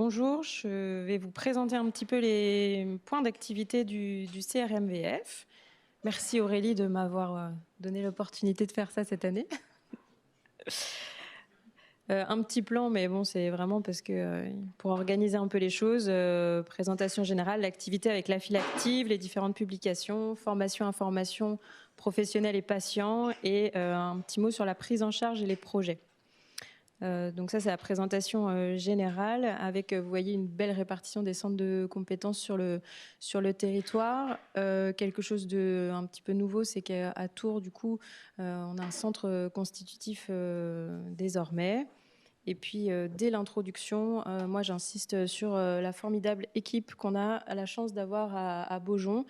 Bonjour, je vais vous présenter un petit peu les points d'activité du CRMVF. Merci Aurélie de m'avoir donné l'opportunité de faire ça cette année. Un petit plan, mais bon, c'est vraiment parce que pour organiser un peu les choses, présentation générale, l'activité avec la file active, les différentes publications, formation, information professionnelle et patients, et un petit mot sur la prise en charge et les projets. Donc ça, c'est la présentation générale avec, vous voyez, une belle répartition des centres de compétences sur le territoire. Quelque chose de un petit peu nouveau, c'est qu'à Tours, du coup, on a un centre constitutif désormais. Et puis, dès l'introduction, moi, j'insiste sur la formidable équipe qu'on a la chance d'avoir à Beaujon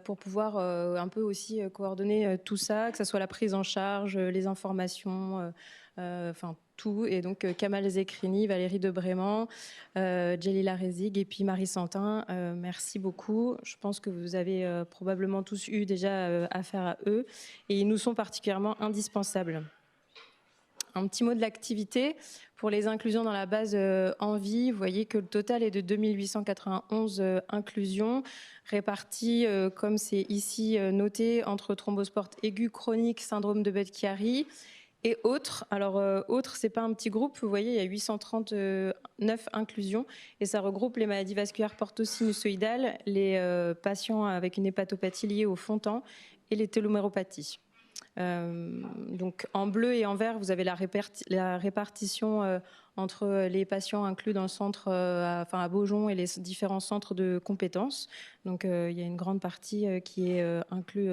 pour pouvoir un peu aussi coordonner tout ça, que ce soit la prise en charge, les informations, enfin tout. Et donc, Kamal Zekrini, Valérie de Brément, Djelila Rezig et puis Marie Santin, merci beaucoup. Je pense que vous avez probablement tous eu déjà affaire à eux et ils nous sont particulièrement indispensables. Un petit mot de l'activité. Pour les inclusions dans la base Envie, vous voyez que le total est de 2891 inclusions, réparties, comme c'est ici noté, entre thrombosport aigu chronique, syndrome de Budd-Chiari et autres. Alors, autres, c'est pas un petit groupe. Vous voyez, il y a 839 inclusions et ça regroupe les maladies vasculaires porto-sinusoïdales, les patients avec une hépatopathie liée au Fontan et les téloméropathies. Donc en bleu et en vert, vous avez la répartition entre les patients inclus dans le centre à Beaujon et les différents centres de compétences. Donc il y a une grande partie qui est inclue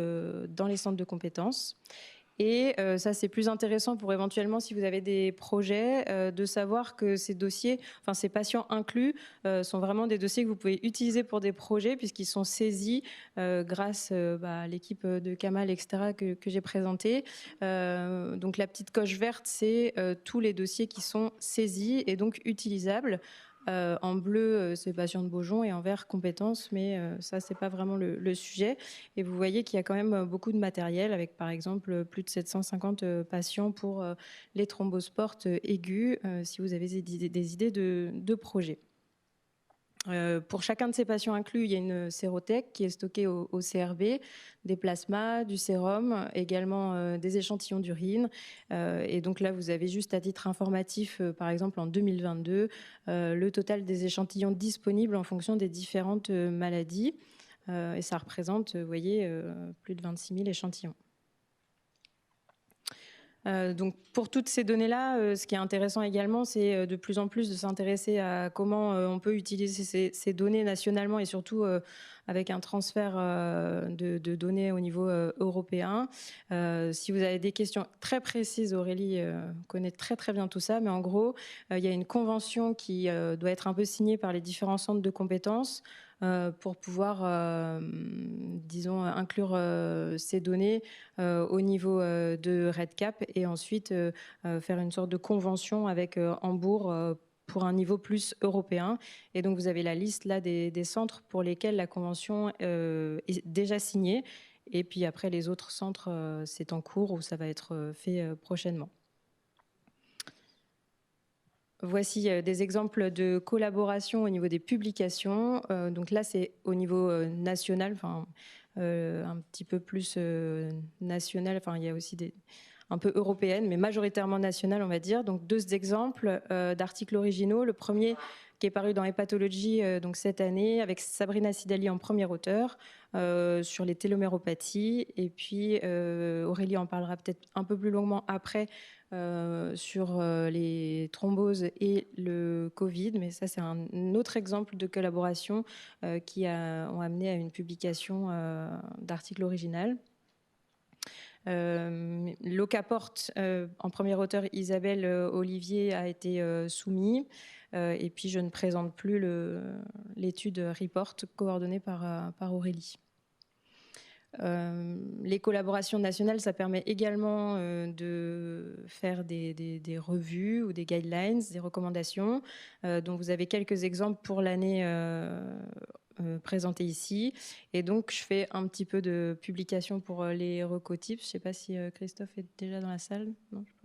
dans les centres de compétences. Et ça, c'est plus intéressant pour éventuellement, si vous avez des projets, de savoir que ces dossiers, enfin ces patients inclus, sont vraiment des dossiers que vous pouvez utiliser pour des projets puisqu'ils sont saisis grâce à l'équipe de Kamal, etc., que j'ai présenté. Donc la petite coche verte, c'est tous les dossiers qui sont saisis et donc utilisables. En bleu, c'est patient de Beaujon et en vert, compétences, mais ça, c'est pas vraiment le sujet. Et vous voyez qu'il y a quand même beaucoup de matériel avec, par exemple, plus de 750 patients pour les thrombosports aigus, si vous avez des idées de projets. Pour chacun de ces patients inclus, il y a une sérothèque qui est stockée au CRB, des plasmas, du sérum, également des échantillons d'urine. Et donc là, vous avez juste à titre informatif, par exemple en 2022, le total des échantillons disponibles en fonction des différentes maladies. Et ça représente, vous voyez, plus de 26 000 échantillons. Donc pour toutes ces données-là, ce qui est intéressant également, c'est de plus en plus de s'intéresser à comment on peut utiliser ces données nationalement et surtout avec un transfert de données au niveau européen. Si vous avez des questions très précises, Aurélie connaît très très bien tout ça, mais en gros, il y a une convention qui doit être un peu signée par les différents centres de compétences pour pouvoir, disons, inclure ces données au niveau de REDCap et ensuite faire une sorte de convention avec Hambourg pour un niveau plus européen. Et donc, vous avez la liste là des centres pour lesquels la convention est déjà signée. Et puis après, les autres centres, c'est en cours ou ça va être fait prochainement. Voici des exemples de collaboration au niveau des publications. Donc là, c'est au niveau national, enfin un petit peu plus national. Enfin, il y a aussi un peu européenne, mais majoritairement nationale, on va dire. Donc deux exemples d'articles originaux. Le premier qui est paru dans Hépatologie donc cette année, avec Sabrina Sidali en premier auteur, sur les téloméropathies. Et puis Aurélie en parlera peut-être un peu plus longuement après, sur les thromboses et le Covid, mais ça c'est un autre exemple de collaboration qui ont amené à une publication d'article original. L'OCAPORT, en premier auteur Isabelle Olivier, a été soumis. Et puis je ne présente plus l'étude report coordonnée par Aurélie. Les collaborations nationales, ça permet également de faire des revues ou des guidelines, des recommandations, dont vous avez quelques exemples pour l'année présentées ici. Et donc, je fais un petit peu de publication pour les recotips. Je ne sais pas si Christophe est déjà dans la salle. Non, je sais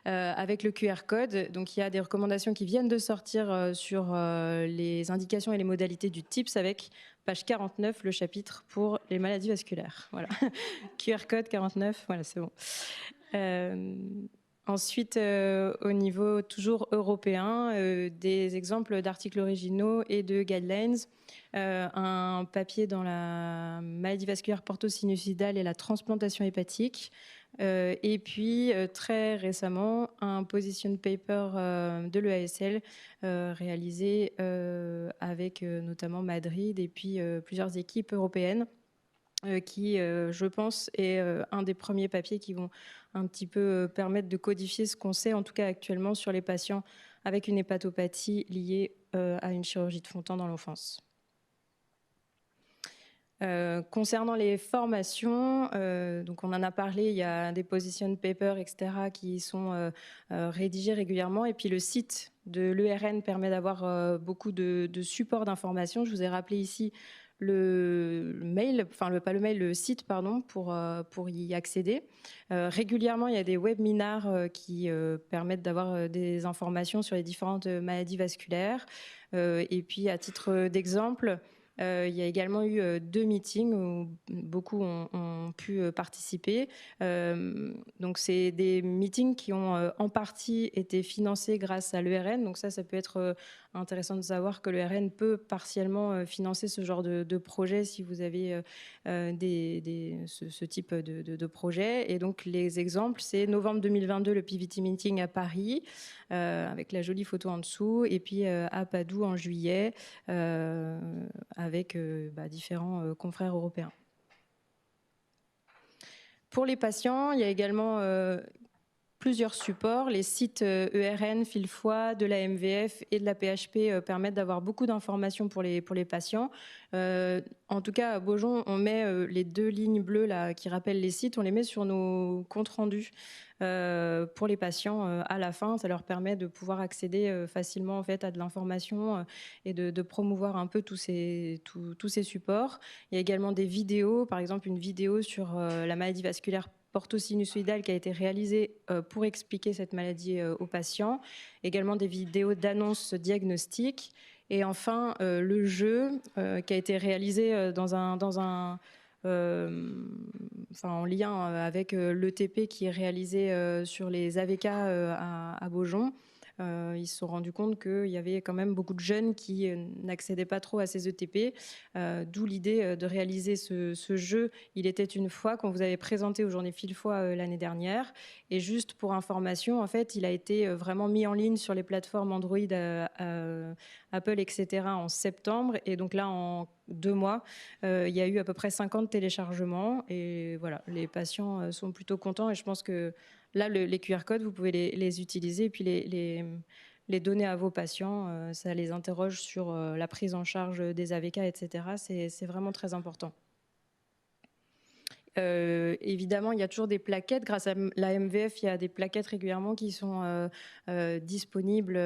pas. Avec le QR code. Donc, il y a des recommandations qui viennent de sortir sur les indications et les modalités du TIPS avec page 49, le chapitre pour les maladies vasculaires. Voilà. QR code 49, voilà, c'est bon. Ensuite, au niveau toujours européen, des exemples d'articles originaux et de guidelines. Un papier dans la maladie vasculaire porto-sinusoïdale et la transplantation hépatique. Et puis, très récemment, un position paper de l'EASL réalisé avec notamment Madrid et puis plusieurs équipes européennes. Qui, je pense, est un des premiers papiers qui vont un petit peu permettre de codifier ce qu'on sait, en tout cas actuellement, sur les patients avec une hépatopathie liée à une chirurgie de Fontan dans l'enfance. Concernant les formations, donc on en a parlé, il y a des position papers, etc., qui sont rédigés régulièrement. Et puis le site de l'ERN permet d'avoir beaucoup de supports d'information. Je vous ai rappelé ici le mail, enfin pas le mail, le site, pardon, pour y accéder. Régulièrement, il y a des webinars qui permettent d'avoir des informations sur les différentes maladies vasculaires. Et puis, à titre d'exemple, il y a également eu 2 meetings où beaucoup ont pu participer. Donc, c'est des meetings qui ont en partie été financés grâce à l'ERN. Donc ça peut être intéressant de savoir que l'ERN peut partiellement financer ce genre de projet si vous avez ce type de projet. Et donc, les exemples, c'est novembre 2022, le PVT Meeting à Paris, avec la jolie photo en dessous, et puis à Padoue en juillet, avec différents confrères européens. Pour les patients, il y a également plusieurs supports. Les sites ERN, Filfoy, de la MVF et de la PHP permettent d'avoir beaucoup d'informations pour les patients. En tout cas, à Beaujon, on met les 2 lignes bleues là, qui rappellent les sites, on les met sur nos comptes rendus pour les patients à la fin. Ça leur permet de pouvoir accéder facilement en fait, à de l'information et de promouvoir un peu tous ces supports. Il y a également des vidéos, par exemple une vidéo sur la maladie vasculaire porto-sinusoïdale qui a été réalisée pour expliquer cette maladie aux patients. Également des vidéos d'annonces diagnostiques. Et enfin, le jeu qui a été réalisé en lien avec l'ETP qui est réalisé sur les AVK à Beaujon. Ils se sont rendus compte qu'il y avait quand même beaucoup de jeunes qui n'accédaient pas trop à ces ETP, d'où l'idée de réaliser ce jeu. Il était une fois qu'on vous avait présenté aux Journées Filfoy l'année dernière. Et juste pour information, en fait, il a été vraiment mis en ligne sur les plateformes Android, Apple, etc. en septembre. Et donc là, en 2 mois, il y a eu à peu près 50 téléchargements. Et voilà, les patients sont plutôt contents. Et je pense que là, les QR codes, vous pouvez les utiliser et puis les donner à vos patients. Ça les interroge sur la prise en charge des AVK, etc. C'est vraiment très important. Évidemment, il y a toujours des plaquettes. Grâce à la MVF, il y a des plaquettes régulièrement qui sont disponibles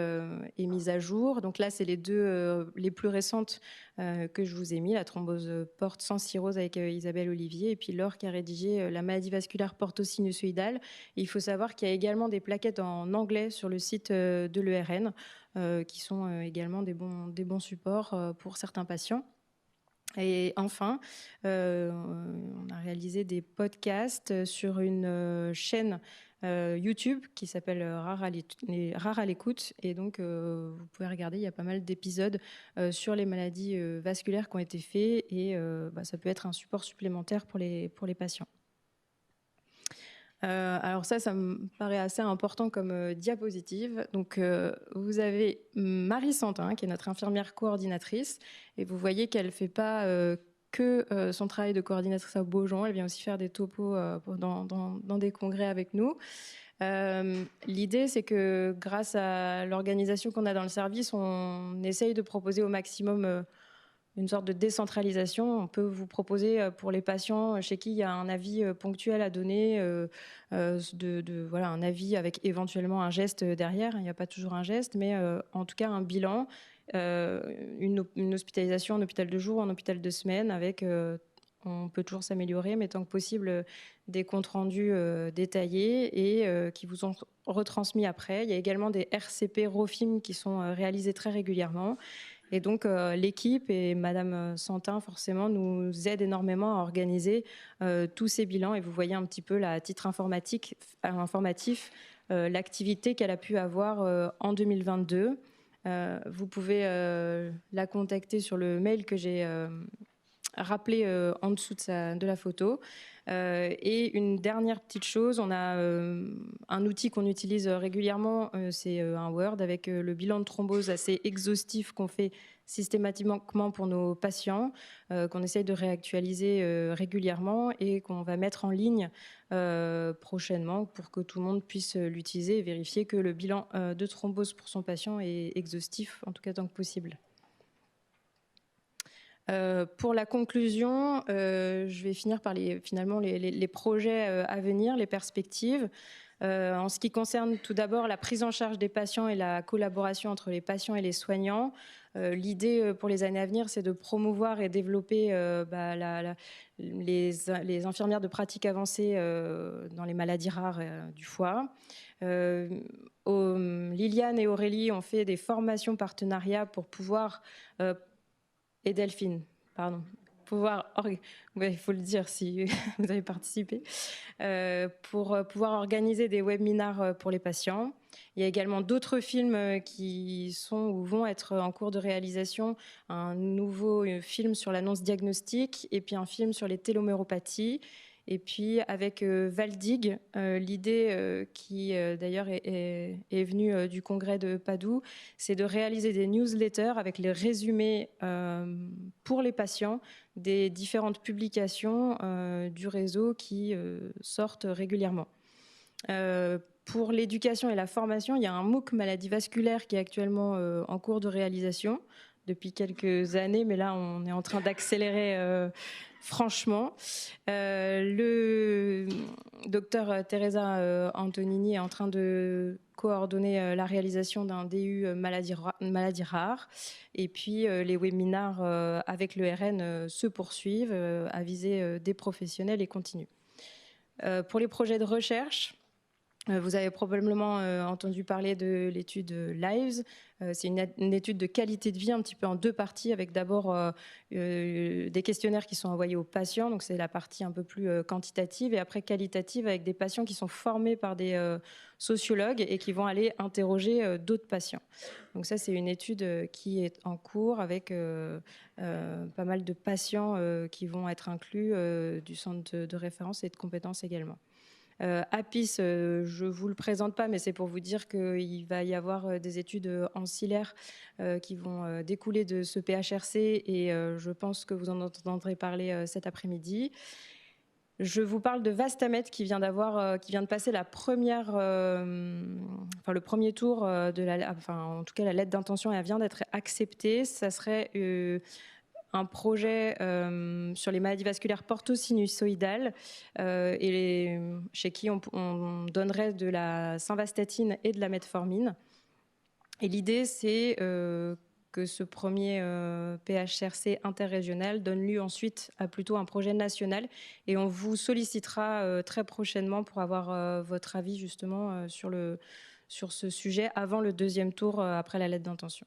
et mises à jour. Donc là, c'est les 2 les plus récentes que je vous ai mis, la thrombose porte sans cirrhose avec Isabelle Olivier, et puis Laure qui a rédigé la maladie vasculaire porto-sinusoïdale. Il faut savoir qu'il y a également des plaquettes en anglais sur le site de l'ERN qui sont également des bons supports pour certains patients. Et enfin, on a réalisé des podcasts sur une chaîne YouTube qui s'appelle Rare à l'écoute. Et donc, vous pouvez regarder, il y a pas mal d'épisodes sur les maladies vasculaires qui ont été faits. Et ça peut être un support supplémentaire pour les patients. Alors ça me paraît assez important comme diapositive. Donc, vous avez Marie Santin, qui est notre infirmière coordinatrice, et vous voyez qu'elle ne fait pas que son travail de coordinatrice à Beaujon, elle vient aussi faire des topos dans des congrès avec nous. L'idée, c'est que grâce à l'organisation qu'on a dans le service, on essaye de proposer au maximum une sorte de décentralisation. On peut vous proposer pour les patients chez qui il y a un avis ponctuel à donner, voilà, un avis avec éventuellement un geste derrière. Il n'y a pas toujours un geste, mais en tout cas un bilan une hospitalisation en hôpital de jour, en hôpital de semaine, avec, on peut toujours s'améliorer, mais tant que possible, des comptes rendus détaillés et qui vous sont retransmis après. Il y a également des RCP ROFIM qui sont réalisés très régulièrement. Et donc, l'équipe et Madame Santin, forcément, nous aide énormément à organiser tous ces bilans. Et vous voyez un petit peu, là, à titre informatif, l'activité qu'elle a pu avoir en 2022. Vous pouvez la contacter sur le mail que j'ai rappelé en dessous de la photo. Et une dernière petite chose, on a un outil qu'on utilise régulièrement, c'est un Word avec le bilan de thrombose assez exhaustif qu'on fait systématiquement pour nos patients, qu'on essaye de réactualiser régulièrement et qu'on va mettre en ligne prochainement pour que tout le monde puisse l'utiliser et vérifier que le bilan de thrombose pour son patient est exhaustif, en tout cas tant que possible. Pour la conclusion, je vais finir par finalement les projets à venir, les perspectives. En ce qui concerne tout d'abord la prise en charge des patients et la collaboration entre les patients et les soignants, l'idée pour les années à venir, c'est de promouvoir et développer les infirmières de pratique avancée dans les maladies rares du foie. Liliane et Aurélie ont fait des formations partenariats pour pouvoir et Delphine, pardon, il faut le dire si vous avez participé, pour pouvoir organiser des webinars pour les patients. Il y a également d'autres films qui sont ou vont être en cours de réalisation, un nouveau film sur l'annonce diagnostique et puis un film sur les téloméropathies. Et puis avec Valdig, l'idée qui d'ailleurs est venue du congrès de Padoue, c'est de réaliser des newsletters avec les résumés pour les patients des différentes publications du réseau qui sortent régulièrement. Pour l'éducation et la formation, il y a un MOOC maladie vasculaire qui est actuellement en cours de réalisation depuis quelques années, mais là on est en train d'accélérer franchement. Le docteur Teresa Antonini est en train de coordonner la réalisation d'un DU maladie rare. Et puis les webinars avec le RN se poursuivent à viser des professionnels et continuent. Pour les projets de recherche, vous avez probablement entendu parler de l'étude Lives. C'est une étude de qualité de vie un petit peu en deux parties, avec d'abord des questionnaires qui sont envoyés aux patients, donc c'est la partie un peu plus quantitative, et après qualitative avec des patients qui sont formés par des sociologues et qui vont aller interroger d'autres patients. Donc ça, c'est une étude qui est en cours avec pas mal de patients qui vont être inclus du centre de référence et de compétences également. APIS, je ne vous le présente pas, mais c'est pour vous dire qu'il va y avoir des études ancillaires qui vont découler de ce PHRC et je pense que vous en entendrez parler cet après-midi. Je vous parle de Vastamed qui vient de passer la première, le premier tour en tout cas la lettre d'intention, elle vient d'être acceptée. Ça serait un projet sur les maladies vasculaires portosinusoïdales chez qui on donnerait de la simvastatine et de la metformine. Et l'idée, c'est que ce premier PHRC interrégional donne lieu ensuite à plutôt un projet national. Et on vous sollicitera très prochainement pour avoir votre avis justement sur ce sujet avant le deuxième tour après la lettre d'intention.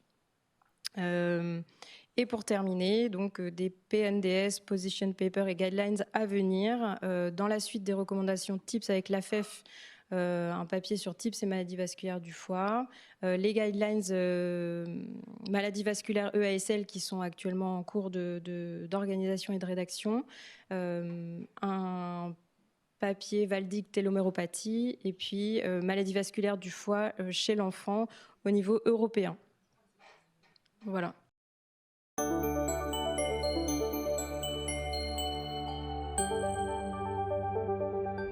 Et pour terminer, donc des PNDS, Position Paper et Guidelines à venir. Dans la suite des recommandations TIPS avec l'AFEF, un papier sur TIPS et maladies vasculaires du foie. Les Guidelines maladies vasculaires EASL qui sont actuellement en cours d'organisation et de rédaction. Un papier Valdig téloméropathie et puis maladies vasculaires du foie chez l'enfant au niveau européen. Voilà.